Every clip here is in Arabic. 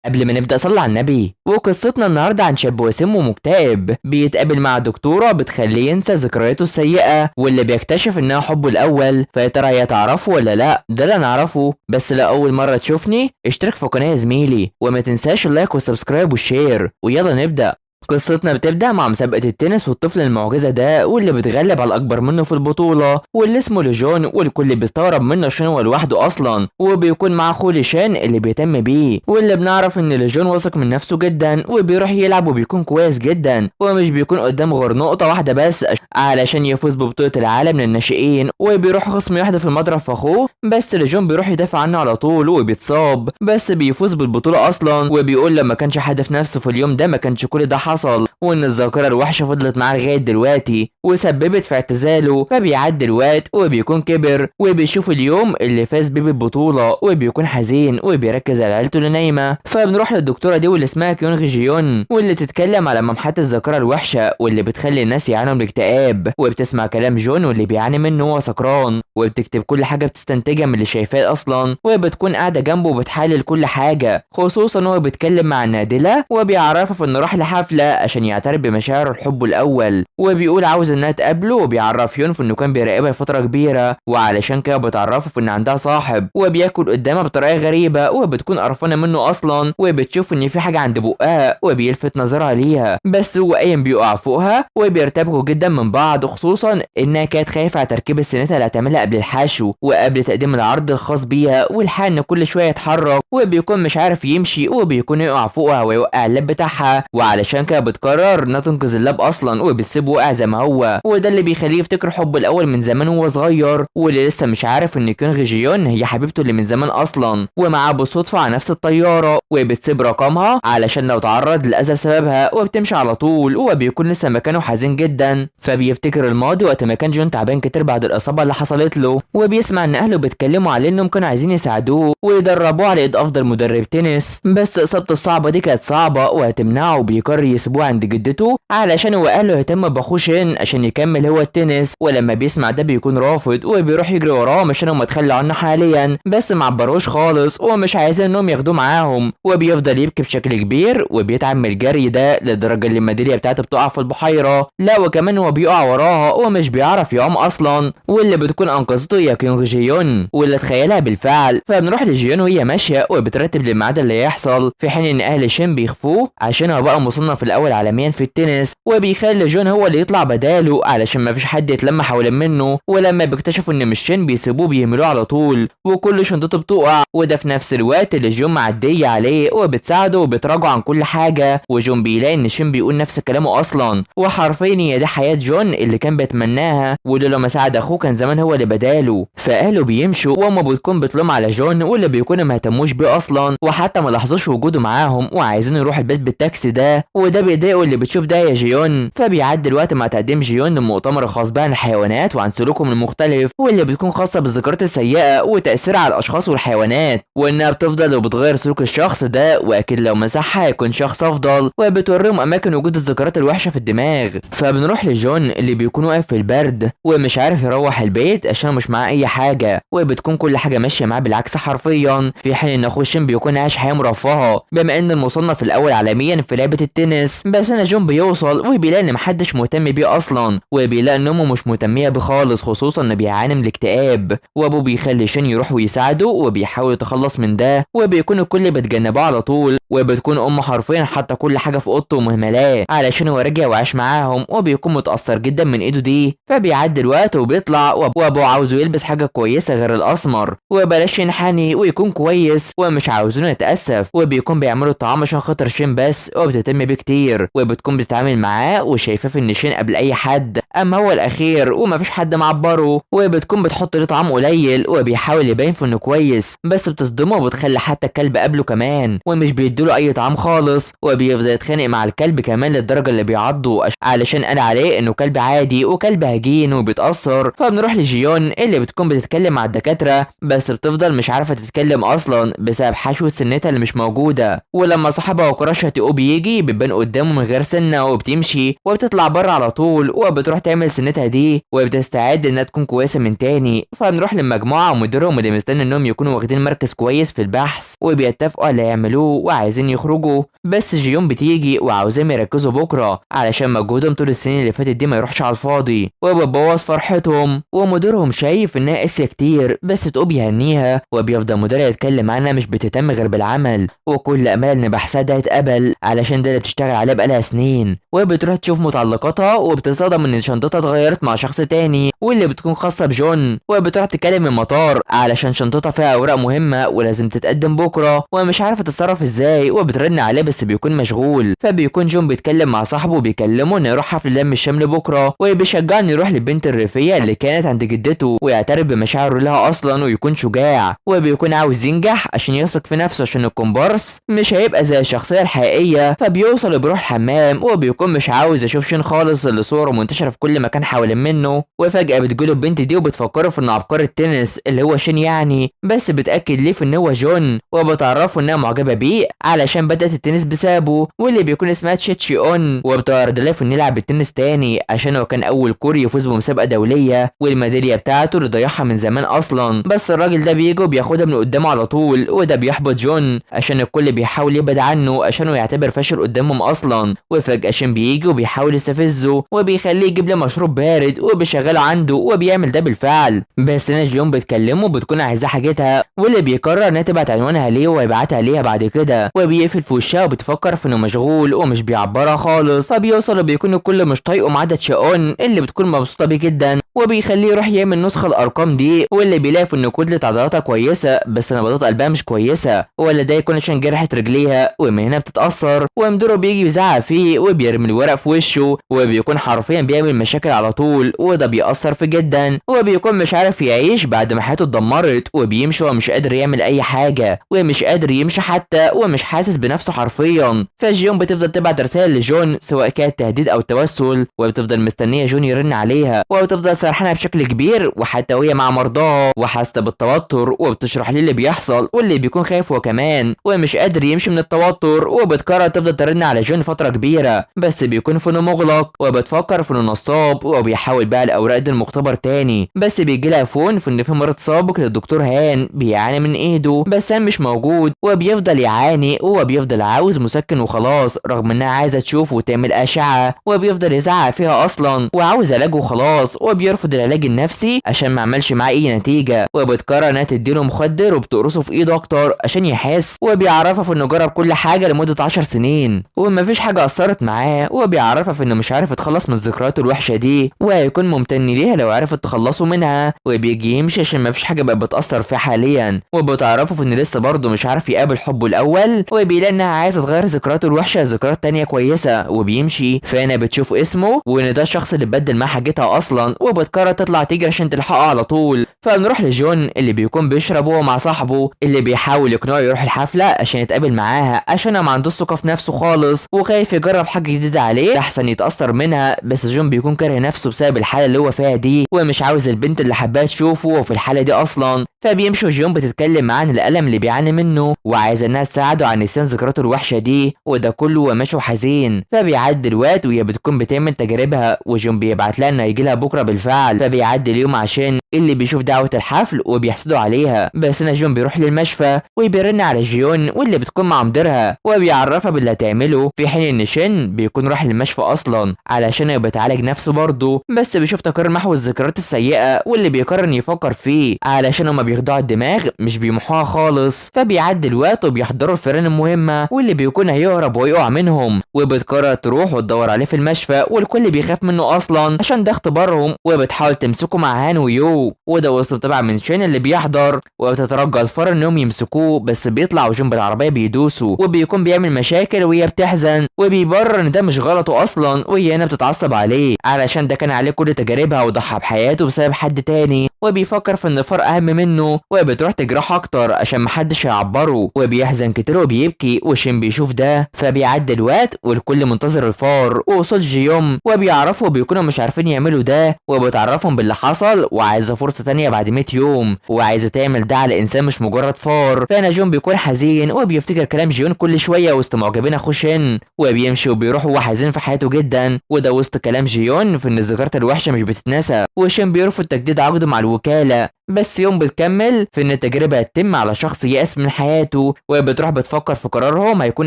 قبل ما نبدأ صلي على النبي. وقصتنا النهاردة عن شاب وسيم ومكتئب بيتقابل مع دكتورة بتخليه ينسى ذكرياته السيئة، واللي بيكتشف انها حبه الأول. فيا ترى هي تعرفه ولا لا؟ ده اللي نعرفه. بس لو أول مرة تشوفني اشترك في القناة يا زميلي، وما تنساش اللايك والسبسكرايب والشير، ويلا نبدأ. قصتنا بتبدأ مع مسابقة التنس والطفل المعجزة ده، واللي بيتغلب على الأكبر منه في البطولة، واللي اسمه ليجون، والكل بيستغرب منه عشان هو لوحده أصلا، وبيكون مع أخوه ليشان اللي بيهتم بيه. واللي بنعرف إن ليجون واثق من نفسه جدا، وبيروح يلعب وبيكون كويس جدا، ومش بيكون قدامه غير نقطة واحدة بس علشان يفوز ببطولة العالم للناشئين. وبيروح خصم يحدف المضرب في أخوه، بس ليجون بيروح يدافع عنه على طول وبيتصاب، بس بيفوز بالبطولة أصلا. وبيقول لما كانش حادف نفسه في اليوم ده ما كانش كل ده حصل، وان الذاكره الوحشه فضلت معاه لغايه دلوقتي وسببت في اعتزاله. فبيعدي الوقت وبيكون كبر، وبيشوف اليوم اللي فاز بيه بالبطوله، وبيكون حزين وبيركز على عيلته اللي نايمه. فبنروح للدكتوره دي واللي اسمها كيونغ جيون، واللي تتكلم على ممحات الذاكره الوحشه واللي بتخلي الناس يعانوا من الاكتئاب. وبتسمع كلام جون واللي بيعاني منه وهو سكران، وبتكتب كل حاجه بتستنتجها من اللي شايفاه اصلا، وبتكون قاعده جنبه وبتحلل كل حاجه، خصوصا هو بيتكلم مع نادله وبيعرفها انه راح لحفله عشان يعترف بمشاعر الحب الاول، وبيقول عاوز انها تقابله. وبيعرف يونف انه كان بيراقبها لفتره كبيره، وعلشان كده بتعرفه ان عندها صاحب، وبياكل قدامها بطريقه غريبه وبتكون قرفانه منه اصلا، وبتشوف ان في حاجه عند بقها وبيلفت نظرها ليها، بس هو قايم بيقع فوقها وبيرتبكوا جدا من بعض، خصوصا انها كانت خايفه على تركيب سنتها اللي هتعملها قبل الحشو وقبل تقديم العرض الخاص بيها. والحال ان كل شويه يتحرك وبيكون مش عارف يمشي، وبيكون يقع فوقها ويوقع اللاب بتاعها، وعلشان كده بتقرر انها تنقذ اللاب اصلا وبتسيبه واقع زي ما هو. وده اللي بيخليه يفتكر حبه الاول من زمان وهو صغير، واللي لسه مش عارف ان كيونغ جيون هي حبيبته اللي من زمان اصلا، ومعاه بالصدفه على نفس الطياره، وبتسيب رقمها علشان لو تعرض للاذى بسببها، وبتمشي على طول. وبيكون لسه مكانه حزين جدا، فبيفتكر الماضي وقت ما كان جون تعبان كتير بعد الاصابه اللي حصلت له، وبيسمع ان اهله بيتكلموا عليه انهم كانوا عايزين يساعدوه ويدربوه على ايد افضل مدرب تنس، بس اصابته الصعبه دي كانت صعبه وهتمنعه، وبيقرر يسيبوه عند جدته علشان هو اهله يهتم باخوه شين عشان يكمل هو التنس. ولما بيسمع ده بيكون رافض، وبيروح يجري وراهم عشان هم اتخلوا عنه حاليا، بس ما عبروش خالص ومش عايزين انهم ياخدوه معاهم. وبيفضل يبكي بشكل كبير وبيتعب من الجري ده لدرجه ان الميداليه بتاعته بتقع في البحيره، لا وكمان هو بيقع وراها ومش بيعرف يعوم اصلا، واللي بتكون انقذته هي كيونغ جيون واللي تخيلها بالفعل. فبنروح لجيون وهي ماشيه وبترتب للميعاد اللي هيحصل، في حين ان اهل شين بيخفوه عشان هو بقى مصنف الاول عالميا في التنس، وبيخلي جون هو اللي يطلع بداله علشان ما فيش حد يتلم حوالين منه. ولما بيكتشفوا ان مش شين بيسيبوه بيهملوه على طول، وكل شنطته بتقع، وده في نفس الوقت اللي جون معديه عليه وبتساعده وبتراجعه عن كل حاجه. وجون بيلاقي ان شين بيقول نفس كلامه اصلا، وحرفيا هي دي حياه جون اللي كان بيتمناها، ولولا ما ساعد اخوه كان زمان هو اللي بداله. فاهله بيمشوا وامه بتكون بتلوم على جون واللي بيكونوا ما اهتموش بيه اصلا، وحتى ما لاحظوش وجوده معاهم، وعايزين يروح البيت بالتاكسي ده، وده بيضايقه اللي بتشوف ده يا جيون. فبيعدي الوقت مع تقديم جيون لمؤتمر خاص بقى عن الحيوانات وعن سلوكهم المختلف، واللي بتكون خاصه بالذكريات السيئه وتاثيرها على الاشخاص والحيوانات، وانها بتفضل وبتغير سلوك الشخص ده، واكيد لو مسحها هيكون شخص افضل، وبتوريهم اماكن وجود الذكريات الوحشه في الدماغ. فبنروح لجون اللي بيكون واقف في البرد ومش عارف يروح البيت عشان مش معاه اي حاجه، وبتكون كل حاجه ماشيه معاه بالعكس حرفيا، في حين ان اخوه شين بيكون عايش حياه مرفهه بما ان المصنف الاول عالميا في لعبه التنس. بس انا جون بيوصل وبيلاقي ان محدش مهتم بيه اصلا، وبيلاقي ان امه مش مهتميه بيه خالص، خصوصا انه بيعاني من الاكتئاب، وابوه بيخلي شين يروح ويساعده وبيحاول يتخلص من ده، وبيكون الكل بيتجنبه على طول، وبتكون امه حرفيا حاطه كل حاجه في اوضته ومهملاه علشان هو رجع وعاش معاهم، وبيكون متاثر جدا من ايده دي. فبيعدي الوقت وبيطلع، وابوه عاوزه يلبس حاجه كويسه غير الاسمر وبلاش ينحني ويكون كويس، ومش عاوزينه يتاسف، وبيكون بيعملوا الطعام عشان خاطر شين بس، وبتهتم بيه كتير، وبتكون بتتعامل معاه وشايفاه ان شين قبل اي حد، اما هو الاخير ومفيش حد معبره، وبتكون بتحط له طعام قليل وبيحاول يبين في انه كويس، بس بتصدمه وبتخلي حتى الكلب قبله كمان، ومش بيديله اي طعام خالص، وبيفضل يتخانق مع الكلب كمان للدرجه اللي بيعضه علشان قال عليه انه كلب عادي وكلب هجين وبيتاثر. فبنروح لجيون اللي بتكون بتتكلم مع الدكاتره، بس بتفضل مش عارفه تتكلم اصلا بسبب حشوه سنتها اللي مش موجوده، ولما صاحبها وكراشها تقو بيجي بيبان قدامه من غير غير سنه وبتمشي وبتطلع بره على طول وبتروح تعمل سنتها دي وبتستعد انها تكون كويسه من تاني. فنروح للمجموعه ومديرهم اللي مستني انهم يكونوا واخدين مركز كويس في البحث وبيتفقوا على اللي يعملوه وعايزين يخرجوا. بس جيون بتيجي وعاوزين يركزوا بكره علشان مجهودهم طول السنين اللي فاتت دي ما يروحش على الفاضي وبتبوظ فرحتهم. ومديرهم شايف انها قاسيه كتير بس تقوم يهنيها وبيفضل مديرها يتكلم عنها مش بتهتم غير بالعمل وكل امل ان بحثها ده يتقبل علشان ده اللي بتشتغل عليه بقالها سنين. وبتروح تشوف متعلقاتها وبتصدم ان شنطتها اتغيرت مع شخص تاني واللي بتكون خاصه بجون. وبتروح تكلم المطار علشان شنطتها فيها اوراق مهمه ولازم تتقدم بكره ومش عارفه تتصرف ازاي وبترن عليه بس بيكون مشغول. فبيكون جون بيتكلم مع صاحبه وبيكلمه انه يروح حفل لم الشمل بكره وبيشجعه انه يروح للبنت الريفيه اللي كانت عند جدته ويعترف بمشاعره لها اصلا ويكون شجاع وبيكون عاوز ينجح عشان يثق في نفسه عشان الكومبارس مش هيبقى زي الشخصيه الحقيقيه. فبيوصل بيروح الحمام وبيكون مش عاوز يشوف شين خالص اللي صوره منتشره في كل مكان حوالين منه. وفجاه بتجيله البنت دي وبتفكره في انه عبقري التنس اللي هو شين يعني بس بتاكد ليه في ان هو جون وبتعرفه انها معجبه بيه علشان بدات التنس بسببه واللي بيكون اسمها تشيتشي اون وبتعرض عليه في انه يلعب التنس تاني عشان هو كان اول كوري يفوز بمسابقه دوليه والميداليه بتاعته اللي ضيعها من زمان اصلا. بس الراجل ده بيجي وبياخدها من قدامه على طول وده بيحبط جون عشان الكل بيحاول يبعد عنه عشانه يعتبر فاشل قدامهم اصلا. وفجاه شين بيجي وبيحاول يستفزه وبيخليه يجيب له مشروب بارد وبيشغله عنده وبيعمل ده بالفعل. بس جون بتكلمه بتكون عايزاه حاجتها واللي بيقرر انها تبعت عنوانها ليه ويبعتها ليها بعد كده وبيقفل في وشها وبتفكر في انه مشغول ومش بيعبرها خالص. فبيوصل وبيكون الكل مش طايقه ما عدا تشاون اللي بتكون مبسوطه بيه جدا وبيخليه يروح يعمل نسخه الارقام دي واللي بيلاقي ان كتله عضلاتها كويسه بس نبضات قلبها مش كويسه ولا ده يكون عشان جرحت رجليها ومن هنا بتتاثر. ومديره بيجي يزعق فيه وبيرمي الورق في وشه وبيكون حرفيا بيعمل مشاكل على طول وده بيأثر فيه جدا وبيكون مش عارف يعيش بعد ما حياته اتدمرت وبيمشي ومش قادر يعمل اي حاجه ومش قادر يمشي حتى ومش حاسس بنفسه حرفيا. فجيون بتفضل تبعت رسائل لجون سواء كانت تهديد او توسل وبتفضل مستنيه جون يرن عليها وبتفضل سرحانه بشكل كبير وحتى وهي مع مرضاها وحاسه بالتوتر وبتشرح ليه اللي بيحصل واللي بيكون خايف هو كمان ومش قادر يمشي من التوتر وبتقرر تفضل ترن على جون فتره كبيره بس بيكون فونه مغلق وبتفكر في انه نصاب وبيحاول بقى الاوراق دي المختبر تاني بس بيجي لها فون في ان في مرض سابق للدكتور هان بيعاني من ايده بس هان مش موجود وبيفضل يعاني وبيفضل عاوز مسكن وخلاص رغم انها عايزه تشوفه وتعمل اشعه وبيفضل يزعق فيها اصلا وعاوز علاج وخلاص وبيرفض العلاج النفسي عشان ما عملش معاه اي نتيجه وبتقرر انها تديله مخدر وبتقرصه في ايده اكتر عشان يحس وبيعرفها في انه جرب كل حاجه لمده 10 سنين ومفيش حاجه اثرت معاه وبيعرفها في انه مش عارف يتخلص من ذكرياته الوحشه دي وهيكون ممتن ليها لو عرفت تخلصوا منها وبيجي يمشي عشان مفيش حاجه بقت بتاثر فيه حاليا وبتعرفه في انه لسه برضه مش عارف يقابل حبه الاول وبيلاقي انها عايزه تغير ذكرياته الوحشه ذكريات تانية كويسه وبيمشي. فانا بتشوف اسمه وان ده الشخص اللي بدل معاه حاجتها اصلا وبتقرر تطلع تجري عشان تلحقه على طول. فنروح لجون اللي بيكون بيشرب هو مع صاحبه اللي بيحاول يقنعه يروح الحفله عشان يتقابل معاها عشان ما عندوش ثقه في نفسه خالص وخايف يجرب حاجه جديده عليه احسن يتاثر منها. بس جون بيكون كاره نفسه بسبب الحاله اللي هو فيها دي ومش عاوز البنت اللي حباها تشوفه في الحاله دي اصلا. فبيمشوا جون بتتكلم معاه عن الالم اللي بيعاني منه وعايزه انها تساعده عن نسيان ذكرياته الوحشه دي وده كله وماشي حزين. فبيعدي الوقت وهي بتكون بتعمل تجاربها وجون بيبعت لها انه هيجي لها بكره بالفعل. فبيعدي اليوم عشان اللي بيشوف دعوه الحفل وبيحسدوا عليها بس جون بيروح للمشفى وبيرن على جيون واللي بتكون مع مديرها وبيعرفها باللي هتعمله في حين ان شين بيكون راح للمشفى اصلا علشان بيتعالج نفسه برضه بس بيشوف تقرير محو الذكريات السيئه واللي بيقرر انه يفكر فيه علشان هما بيخدعوا الدماغ مش بيمحوها خالص. فبيعدي الوقت وبيحضروا الفيران المهمه واللي بيكون هيهرب ويقع منهم وبتقرر تروح وتدور عليه في المشفى والكل بيخاف منه اصلا عشان ده اختبارهم وبتحاول تمسكه مع هان ويو وده وصل طبعا من شين اللي بيحضر وبتترجى الفار انهم يمسكوه بس بيطلع وجون بالعربيه بيدوسوا وبيكون بيعمل مشاكل وهي بتحزن وبيبرر ان ده مش غلطه اصلا وهي هنا بتتعصب عليه علشان ده كان عليه كل تجاربها وضحى بحياته بسبب حد تاني وبيفكر في ان الفار اهم منه، وبتروح تجرح اكتر عشان محدش يعبره، وبيحزن كتير وبيبكي، وشين بيشوف ده فبيعدي الوقت والكل منتظر الفار ووصول جيوم، وبيعرفوا وبيكونوا مش عارفين يعملوا ده، وبتعرفهم باللي حصل وعايزه فرصه تانية بعد 100 يوم، وعايزه تعمل ده على انسان مش مجرد فار. فانا جون بيكون حزين وبيفتكر كلام جيون كل شويه وسط معجبين اخوه شين، وبيمشي وبيروح وهو حزين في حياته جدا، وده وسط كلام جيون في ان الذكريات الوحشه مش بتتنسى. وشين بيرفض تجديد عقده مع الوكاله، بس يوم بتكمل في ان التجربه هتتم على شخص يأس من حياته، وبتروح بتفكر في قرارهم هيكون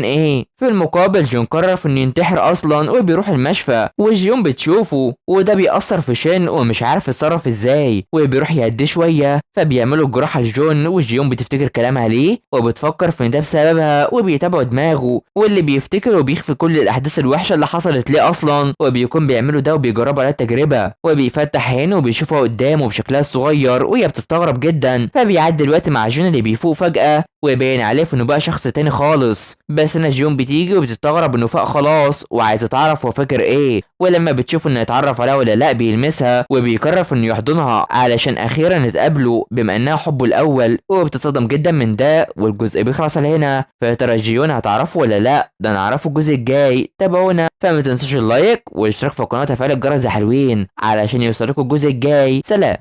ايه. في المقابل جون قرر في انه ينتحر اصلا وبيروح المشفى، وجيون بتشوفه وده بيأثر في شين ومش عارف يتصرف ازاي، وبيروح يهديه شويه فبيعملوا الجراحه لجون، وجيون بتفتكر كلامها ليه وبتفكر في ان ده بسببها، وبيتابعوا دماغه واللي بيفتكر وبيخفي كل الاحداث الوحشه اللي حصلت ليه اصلا، وبيكون بيعملوا ده وبيجربوا على التجربه، وبيفتح عينه وبيشوفها قدامه بشكلها الصغير وهي بتستغرب جدا. فبيعدي الوقت مع جون اللي بيفوق فجأة ويبين عليه انه بقى شخص تاني خالص، بس انا جون بتيجي وبتستغرب انه فاق خلاص وعايزه تعرف هو فاكر ايه، ولما بتشوف انه يتعرف عليها ولا لا بيلمسها وبيقرر انه يحضنها علشان اخيرا يتقابلوا بما انها حبه الاول، وبتتصدم جدا من ده والجزء بيخلص هنا. فيا ترى جيون هتعرفه ولا لا؟ ده نعرفه الجزء الجاي، تابعونا. فما تنسوش اللايك والاشتراك في القناه وتفعيل الجرس يا حلوين علشان يوصلكوا الجزء الجاي. سلام.